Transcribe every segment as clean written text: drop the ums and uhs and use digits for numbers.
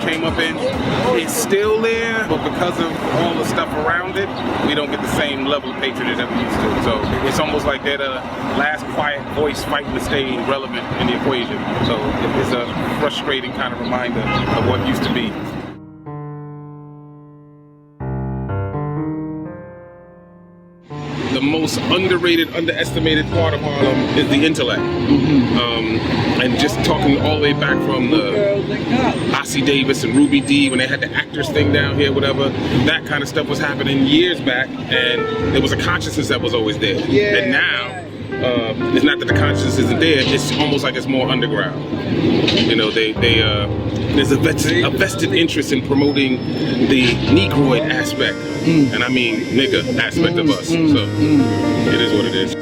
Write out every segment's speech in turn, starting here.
came up in, it's still there, but because of all the stuff around it, we don't get the same level of patronage that we used to. So it's almost like they're the last quiet voice fighting to stay relevant in the equation. So it's a frustrating kind of reminder of what used to be. The most underrated, underestimated part of Harlem is the intellect. And just talking all the way back from the Ossie Davis and Ruby Dee, when they had the actors thing down here, whatever, that kind of stuff was happening years back, and there was a consciousness that was always there. Yeah. And now, it's not that the consciousness isn't there, it's almost like it's more underground. You know, there's a vested interest in promoting the Negroid aspect, and I mean nigga aspect of us, so it is what it is.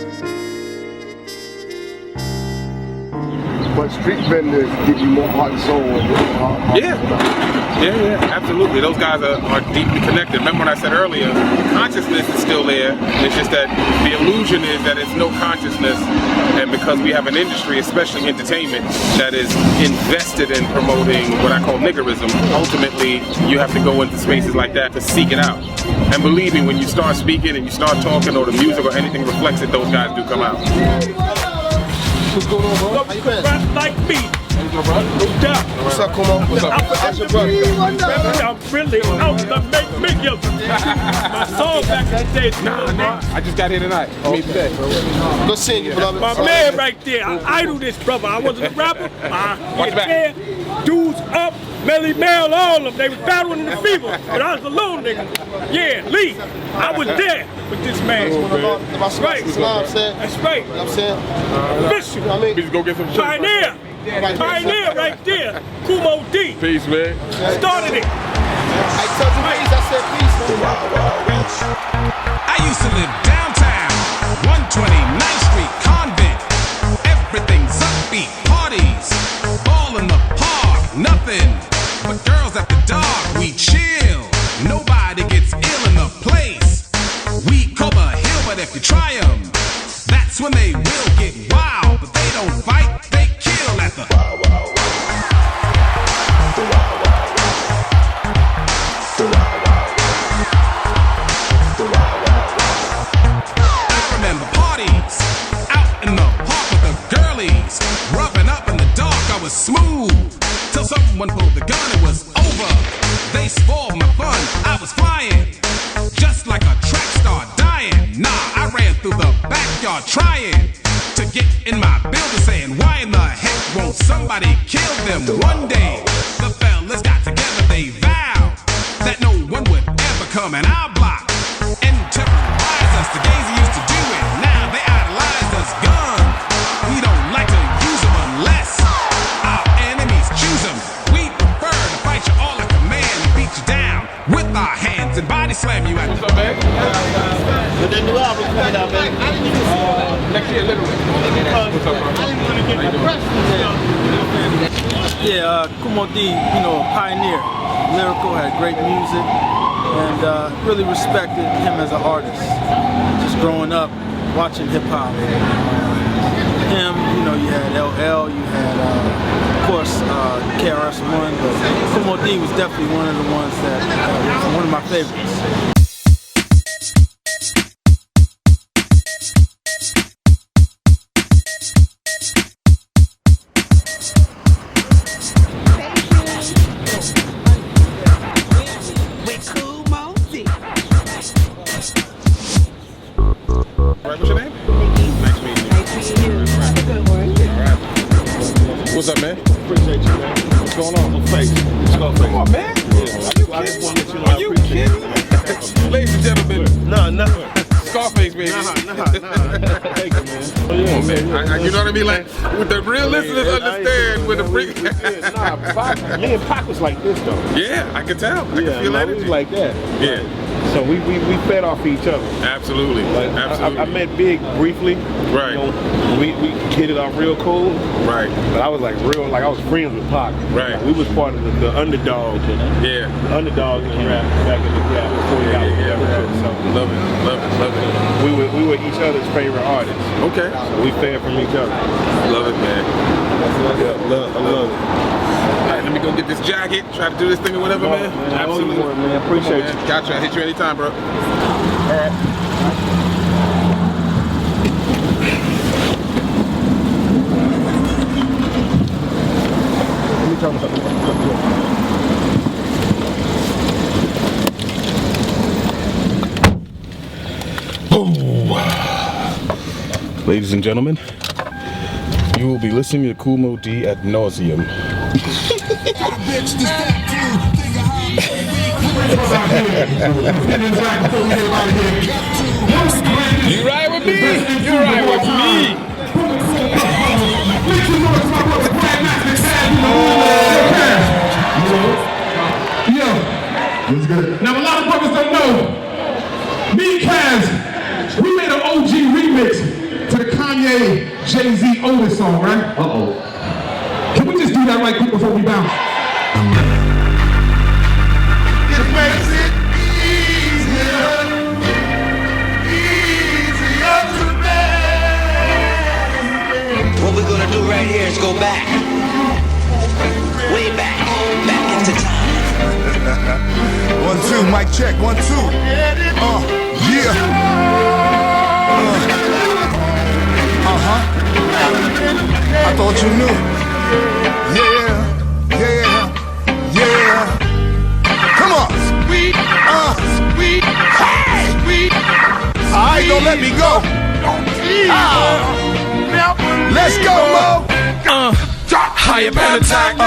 But street vendors give you more heart and soul. Yeah, absolutely. Those guys are deeply connected. Remember when I said earlier, consciousness is still there. It's just that the illusion is that it's no consciousness, and because we have an industry, especially entertainment, that is invested in promoting what I call niggerism, ultimately you have to go into spaces like that to seek it out. And believe me, when you start speaking and you start talking, or the music or anything reflects it, those guys do come out. What's going on, bro? How you been? Like me. No doubt. What's up, Kool Moe? What's up? How's your brother? I'm really out to make millions. My song back in the day. Nah. I just got here tonight. Me today. Good seeing you, beloved. My man right there. I idol this brother. I wasn't a rapper. Watch back. Dudes up, Melly Mel, all of them. They was battling in the fever. But I was a little nigga. Yeah, Lee. I was there with this man. That's right. That's right. I'm saying. Official. I mean, Please go get some shit. Pioneer. Pioneer right there. Kool Moe Dee. Peace, man. Started it. I told you peace, I said peace. I used to live downtown, 129th Street, Convent. Everything's upbeat, parties, all in the park, nothing but girls at the dark. We chill, nobody gets ill in the place. We cover a hill, but if you try 'em, that's when they will get wild. But they don't fight, they kill at the I remember parties out in the park with the girlies, rubbing up in the dark. I was smooth till someone pulled the gun. It was over. They spoiled my fun. I was flying just like a track star dying. Nah, I ran through the backyard trying to get in my building, saying, why in the heck won't somebody kill them? One day the fellas got together. They vowed that no one would ever come in our block and terrorize us. The gays used to do it. Now they idolize us. Guns, we don't like to use them unless our enemies choose them. We prefer to fight you all like a man and beat you down with our hands and body slam you at the But the new album coming out, man. Next year, literally. What's up, bro? Yeah, Kool Moe Dee, you know, a pioneer, lyrical, had great music, and really respected him as an artist. Just growing up, watching hip hop. Him, you know, you had LL, you had, of course, KRS-One, but Kool Moe Dee was definitely one of the ones that, one of my favorites. What's your name? Nice meeting you. What's up, man? Appreciate you, man. What's going on? Scarface. Come on, man. Are you kidding? Ladies and gentlemen. No. Scarface, baby. Nah. Thank you, man. Come on, man. You know what I mean? Like, with the real listeners understand with the freak. Nah, me and Pac was like this, though. Yeah, I can tell. I can feel we energy. was like that. Yeah. So we fed off each other. Absolutely. Like, Absolutely. I met Big briefly. Right. You know, we hit it off real cool. Right. But I was like I was friends with Pac. Right. Like, we was part of the underdogs. Yeah. The underdogs in rap back in the day before we got So, love it. We were each other's favorite artists. Okay. So we fed from each other. Love it, man. I love it. right, let me go get this jacket, try to do this thing or whatever, man. Absolutely. Man, appreciate you. Gotcha, I'll hit you anytime, bro. All right. Let me tell you something. Ladies and gentlemen, you will be listening to Kool Moe Dee ad nauseum. You ride with me? You ride with me? Now a lot of brothers don't know, me and Kaz, we made an OG remix to the Kanye Jay-Z Otis song, right? Uh-oh. Can we just do that right quick before we bounce? It makes it easier to bear. What we're gonna do right here is go back. Way back into time. 1, 2, mic check, 1, 2. Yeah. I thought you knew. Yeah. Come on. Sweet, sweet, sweet. Alright, don't let me go. Let's go, Mo. High up on attack,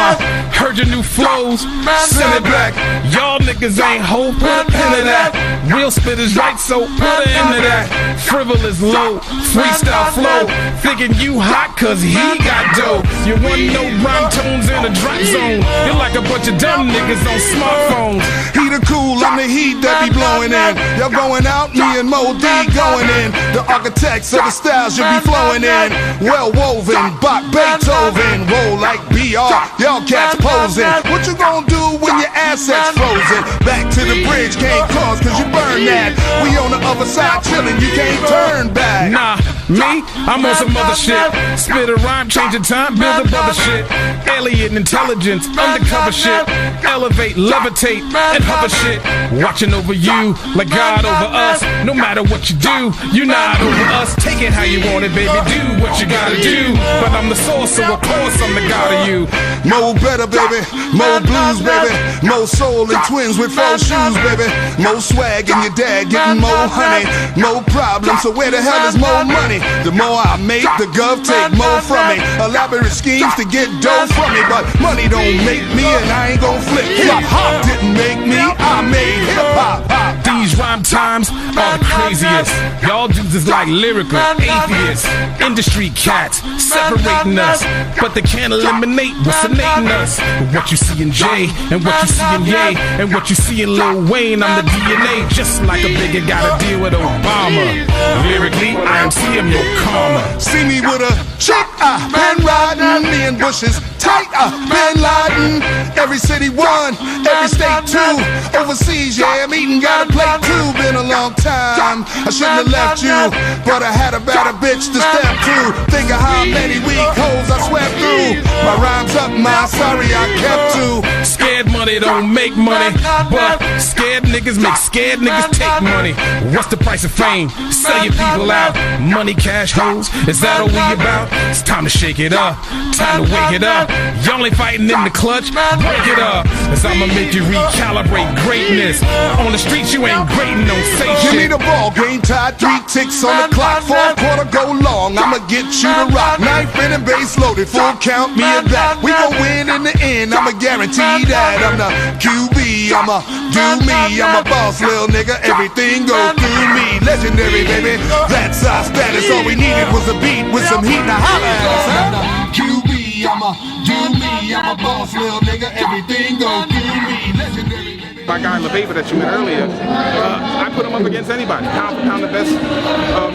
heard your new flows, send it back. Y'all niggas ain't hope, put a pin in that. Real spitters right, so put it into that. Frivolous low, freestyle flow, thinking you hot cause he got dope. You want no rhyme tones in a drop zone. You're like a bunch of dumb niggas on smartphones. He the cool, I'm the heat that be blowing in. Y'all going out, me and Moe Dee going in. The architects of the styles you'll be flowing in. Well woven, Bach Beethoven, roll like BR, y'all cats posing. What you gonna do when your assets frozen? Back to the bridge, can't cross cause you burn that. We on the other side chilling, you can't turn back. Nah, me, I'm on some other shit. Spit a rhyme, change the time, build a brother shit. Alien intelligence, undercover shit. Elevate, levitate, and hover shit. Watching over you like God over us. No matter what you do, you not over us. Take it how you want it, baby, do what you gotta do. But I'm the source, so of course I'm the God of you. Mo better, baby. Mo blues, baby. Mo soul and twins with 4 shoes, baby. Mo swag and your dad getting more honey. Mo problems, so where the hell is more money? The more I make, the gov take more from me. Elaborate schemes to get dough from me, but money don't make me, and I ain't gon' flip. Hip hop didn't make me, I made hip hop. These rhyme times are the craziest. Y'all dudes is like lyrical atheists. Industry cats separating us, but they can't eliminate what's innate in us. What you see in Jay, and what you see in Ye, and what you see in Lil Wayne, I'm the DNA. Just like a bigger gotta deal with Obama. Lyrically, I am seeing no karma. See me with a chick, been riding, me and Bushes tight, been Laden. Every city 1, every state 2. Overseas, yeah, I'm eating, got a plate 2. Been a long time, I shouldn't have left you, but I had a better bitch to step to. Think of how many weak hoes I swept through. My rhymes up, my sorry I kept to. Scared money don't make money, but scared niggas make scared niggas take money. What's the price of fame? Sell your people out. Money, cash, hoes, is that all we about? It's time to shake it up, time to wake it up. Y'all ain't fighting in the clutch, break it up. Cause I'ma make you recalibrate greatness. On the streets you ain't grading, don't say shit. Give me the ball, game tied, 3 ticks on the clock. 4th quarter go long, I'ma get you to rock. 9th inning, base loaded, full count, me and that. We gon' win in the end, I'ma guarantee that. I'm the QB, I'ma do me. I'm a boss, little nigga, everything go through me. Legendary, baby, that's our status. All we needed was a beat with some heat. Now holla at us. I'm the QB, I'ma do me. I'm a boss, little nigga, everything go through me. Legendary, baby. My guy LaVeva that you met earlier, I put him up against anybody. Pound for pound the best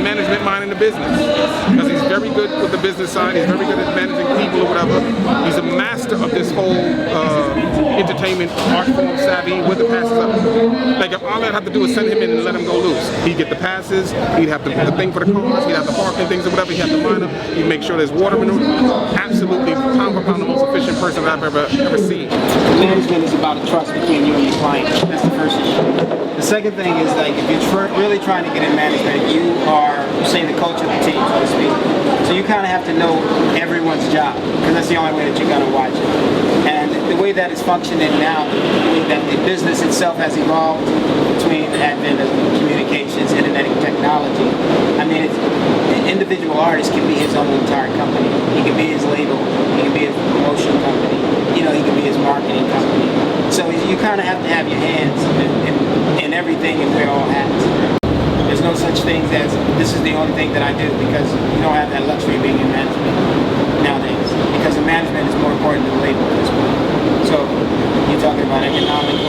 management mind in the business. Because he's very good with the business side, he's very good at managing people or whatever. He's a master of this whole entertainment, art form savvy with the passes up. Like if all I'd have to do is send him in and let him go loose. He'd get the passes, he'd have the thing for the cars, he'd have the parking things or whatever, he'd have the lineup, he'd make sure there's water in the room. Absolutely, pound for pound, the most efficient person I've ever seen. Management is about a trust between you and your client. That's the first issue. The second thing is like if you're really trying to get in management, you are, say, the coach of the team, so to speak. So you kind of have to know everyone's job because that's the only way that you're going to watch it. And the way that it's functioning now, the way that the business itself has evolved between the advent of communications, internet, and technology. I mean, an individual artist can be his own entire company. He can be his label. He can be his promotion company. You know, he can be his marketing company. So you kind of have to have your hands in everything and wear all hats. There's no such thing as this is the only thing that I do because you don't have that luxury of being in management nowadays. Because the management is more important than the label at this point. So you're talking about economical,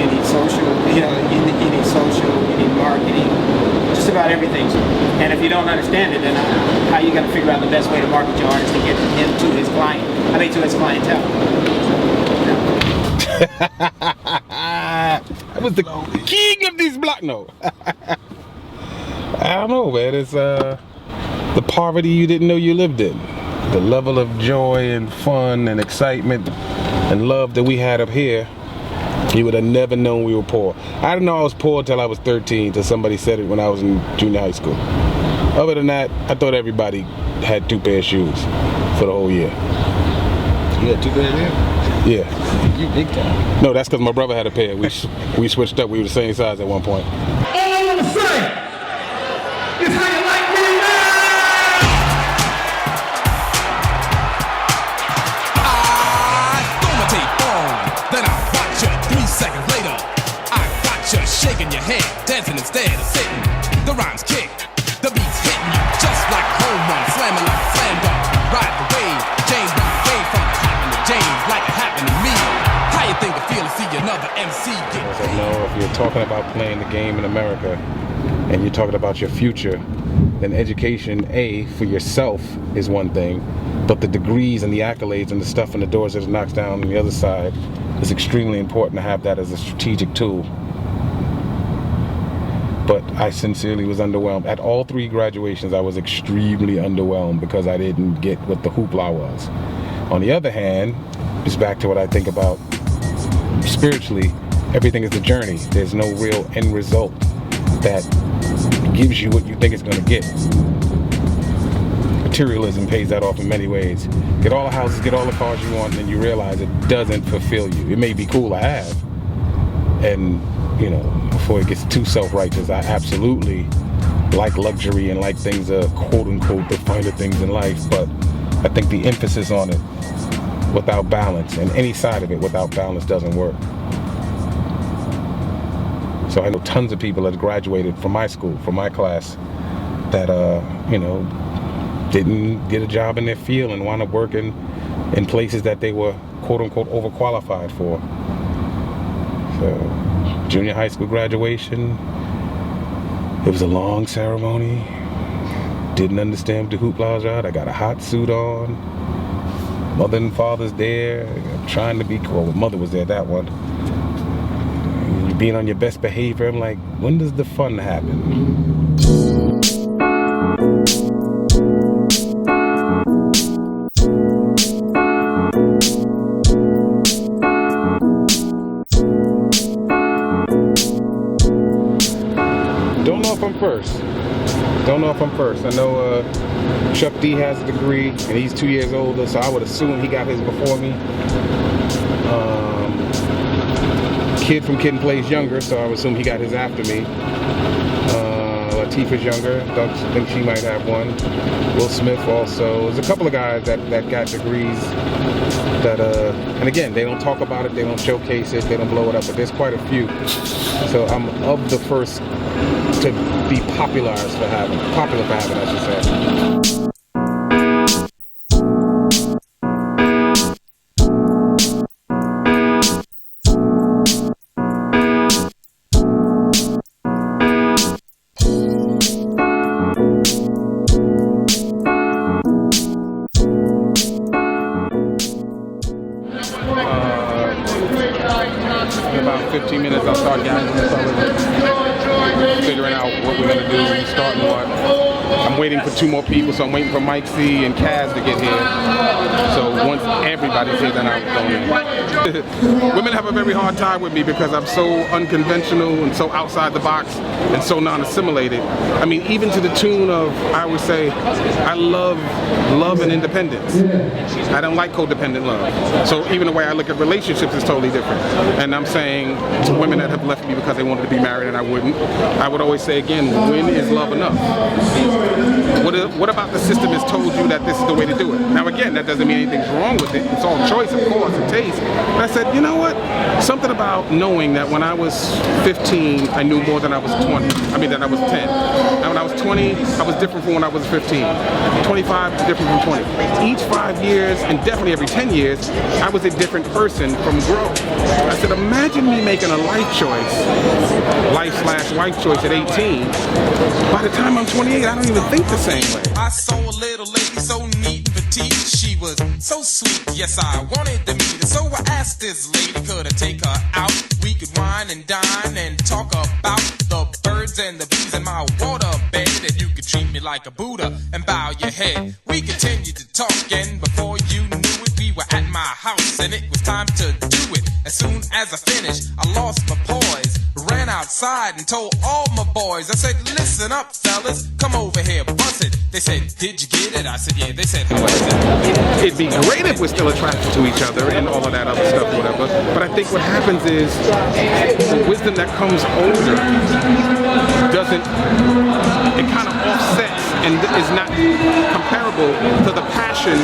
you need social, you need social, you need marketing, just about everything. And if you don't understand it, then how are you going to figure out the best way to market your artist to get him to his client? I mean, to his clientele. I was the king of these block. No. I don't know, man. It's the poverty you didn't know you lived in. The level of joy and fun and excitement and love that we had up here, you would have never known we were poor. I didn't know I was poor until I was 13, till somebody said it when I was in junior high school. Other than that, I thought everybody had 2 pairs of shoes for the whole year. You had 2 pairs of shoes? Yeah. You big time. No, that's because my brother had a pair. We switched up. We were the same size at one point. All I want to say is how you like me now. I throw my tape on, then I watch you 3 seconds later. I got you shaking your head, dancing instead of sitting. The rhymes kick, the beats hitting you just like a home run, slamming like a slam dunk. Ride the wave, James run away from the happened to James like it happened to me. How you think it feel to see another MC get I know if you're talking about playing the game in America and you're talking about your future, then education, A, for yourself is one thing, but the degrees and the accolades and the stuff and the doors that it knocks down on the other side is extremely important to have that as a strategic tool. But I sincerely was underwhelmed. At all 3 graduations, I was extremely underwhelmed because I didn't get what the hoopla was. On the other hand, it's back to what I think about spiritually. Everything is a journey. There's no real end result that gives you what you think it's going to get. Materialism pays that off in many ways. Get all the houses, get all the cars you want, and you realize it doesn't fulfill you. It may be cool to have, and you know, before it gets too self-righteous, I absolutely like luxury and like things quote-unquote the finer things in life, but I think the emphasis on it without balance, and any side of it without balance, doesn't work. So I know tons of people that graduated from my school, from my class, that you know, didn't get a job in their field and wound up working in places that they were quote-unquote overqualified for. So junior high school graduation, it was a long ceremony. Didn't understand what the hoopla was out. I got a hot suit on. Mother and father's there. I'm trying to be cool. Mother was there, that one. You're being on your best behavior. I'm like, when does the fun happen? Don't know if I'm first. Don't know if I'm first. I know Chuck D has a degree and he's 2 years older, so I would assume he got his before me. Kid from Kid and Play's younger, so I would assume he got his after me. Latifah's younger, I think she might have one. Will Smith also. There's a couple of guys that got degrees that, and again, they don't talk about it, they don't showcase it, they don't blow it up, but there's quite a few. So I'm of the first to be popular for having, I should say. 15 minutes, I'll start gathering the fellas, figuring out what we're gonna do, starting what. I'm waiting for 2 more people, so I'm waiting for Mike C and Kaz to get here. So once everybody's here, then I'll go in. Women have a very hard time with me because I'm so unconventional and so outside the box and so non-assimilated. I mean, even to the tune of, I would say, I love and independence. I don't like codependent love. So even the way I look at relationships is totally different. And I'm saying to women that have left me because they wanted to be married and I wouldn't, I would always say again, when is love enough? What about the system has told you that this is the way to do it? Now again, that doesn't mean anything's wrong with it. It's all choice, of course, and taste. But I said, you know what? Something about knowing that when I was 15, I knew more than I was 20. I mean, than I was 10. Now when I was 20, I was different from when I was 15. 25, different from 20. Each 5 years, and definitely every 10 years, I was a different person from growth. I said, imagine me making a life choice, life/wife choice at 18. By the time I'm 28, I don't even think the same way. I saw a little lady so neat and petite. She was so sweet, yes, I wanted to meet her. So I asked this lady, could I take her out? We could wine and dine and talk about the birds and the bees in my water bed. And you could treat me like a Buddha and bow your head. We continued to talk, and before you knew it, we were at my house and it was time to do it. As soon as I finished, I lost my poise, ran outside and told all my boys. I said, listen up, fellas, come over here, bust it. They said, did you get it? I said, yeah. They said, what is it? It'd be great if we're still attracted to each other and all of that other stuff, whatever. But I think what happens is the wisdom that comes older doesn't, it kind of offsets and is not comparable to the passion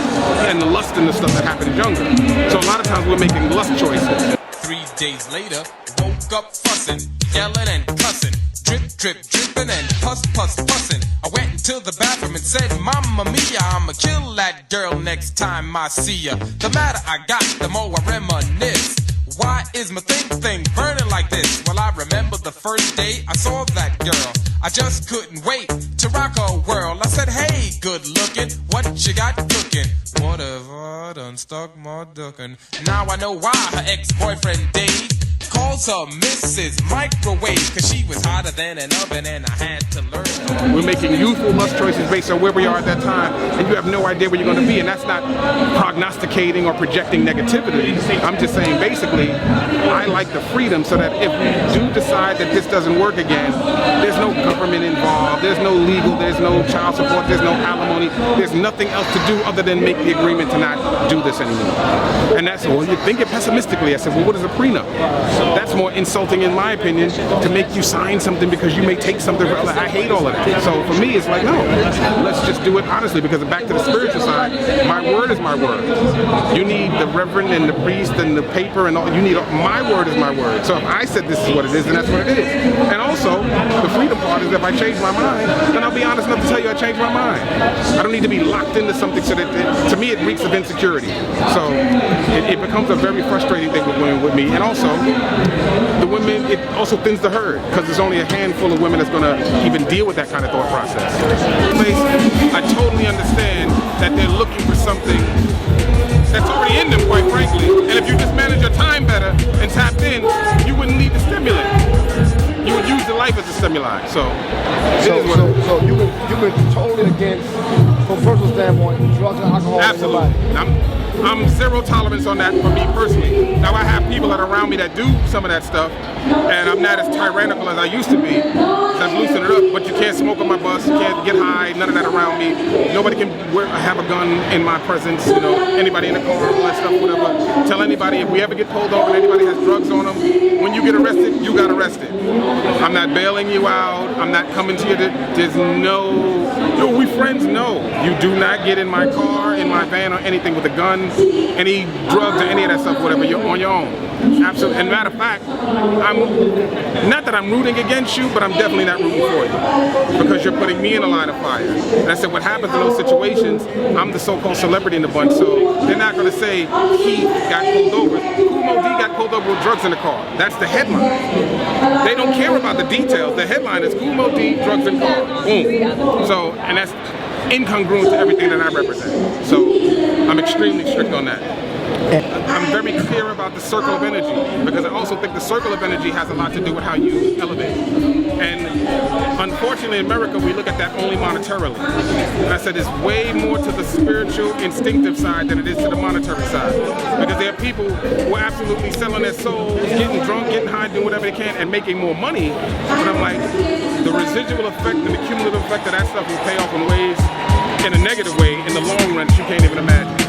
and the lust and the stuff that happened younger. So a lot of times we're making lust choices. 3 days later, woke up fussing, yelling and cussing, drip, drip, dripping and puss, puss, pussin'. I went into the bathroom and said, Mamma Mia, I'ma kill that girl next time I see ya. The madder I got, the more I reminisce. Why is my thing burning like this? Well, I remember the first day I saw that girl. I just couldn't wait to rock her world. I said, hey, good looking, what you got cooking? Whatever, done stuck my duckin'. Now I know why her ex-boyfriend Dave calls her Mrs. Microwave, cause she was hotter than an oven and I had to learn. We're making youthful lust choices based on where we are at that time, and you have no idea where you're going to be, and that's not prognosticating or projecting negativity. I'm just saying basically I like the freedom so that if we do decide that this doesn't work again, there's no government involved, there's no legal, there's no child support, there's no alimony, there's nothing else to do other than make the agreement to not do this anymore. And that's, well, you think it pessimistically. I said, well, what is a prenup? That's more insulting in my opinion, to make you sign something because you may take something for other. I hate all of that. So for me it's like, no, let's just do it honestly, because back to the spiritual side, my word is my word. You need the reverend and the priest and the paper and all, you need, my word is my word. So if I said this is what it is, then that's what it is. And also the freedom part is if I change my mind, then I'll be honest enough to tell you I changed my mind. I don't need to be locked into something so that to me it reeks of insecurity. So it becomes a very frustrating thing with women with me. And also the women, it also thins the herd because there's only a handful of women that's going to even deal with that kind of thought process. I totally understand that they're looking for something that's already in them, quite frankly. And if you just manage your time better and tapped in, you wouldn't need the stimulant. You would use the life as a stimuli. So you've been totally against, from a personal standpoint, drugs and alcohol. Absolutely. I'm zero tolerance on that for me personally. Now I have people that are around me that do some of that stuff, and I'm not as tyrannical as I used to be. So I've loosened it up, but you can't smoke on my bus, you can't get high, none of that around me. Nobody can have a gun in my presence, you know, anybody in the car, all that stuff, whatever. Tell anybody, if we ever get pulled over and anybody has drugs on them, when you get arrested, you got arrested. I'm not bailing you out, I'm not coming to you, there's no, we friends? No. You do not get in my car, in my van, or anything with a gun, any drugs or any of that stuff, whatever, you're on your own. Absolutely. And matter of fact, not that I'm rooting against you, but I'm definitely not rooting for you because you're putting me in a line of fire. And I said, what happens in those situations, I'm the so-called celebrity in the bunch, so they're not going to say he got pulled over. Kool Moe Dee got pulled over with drugs in the car. That's the headline. They don't care about the details. The headline is Kool Moe Dee, drugs in car. Boom. So, and that's incongruent to everything that I represent. So I'm extremely strict on that. I'm very clear about the circle of energy, because I also think the circle of energy has a lot to do with how you elevate. And unfortunately in America, we look at that only monetarily. And I said it's way more to the spiritual, instinctive side than it is to the monetary side. Because there are people who are absolutely selling their souls, getting drunk, getting high, doing whatever they can, and making more money. But I'm like, the residual effect and the cumulative effect of that stuff will pay off in ways, in a negative way, in the long run, that you can't even imagine.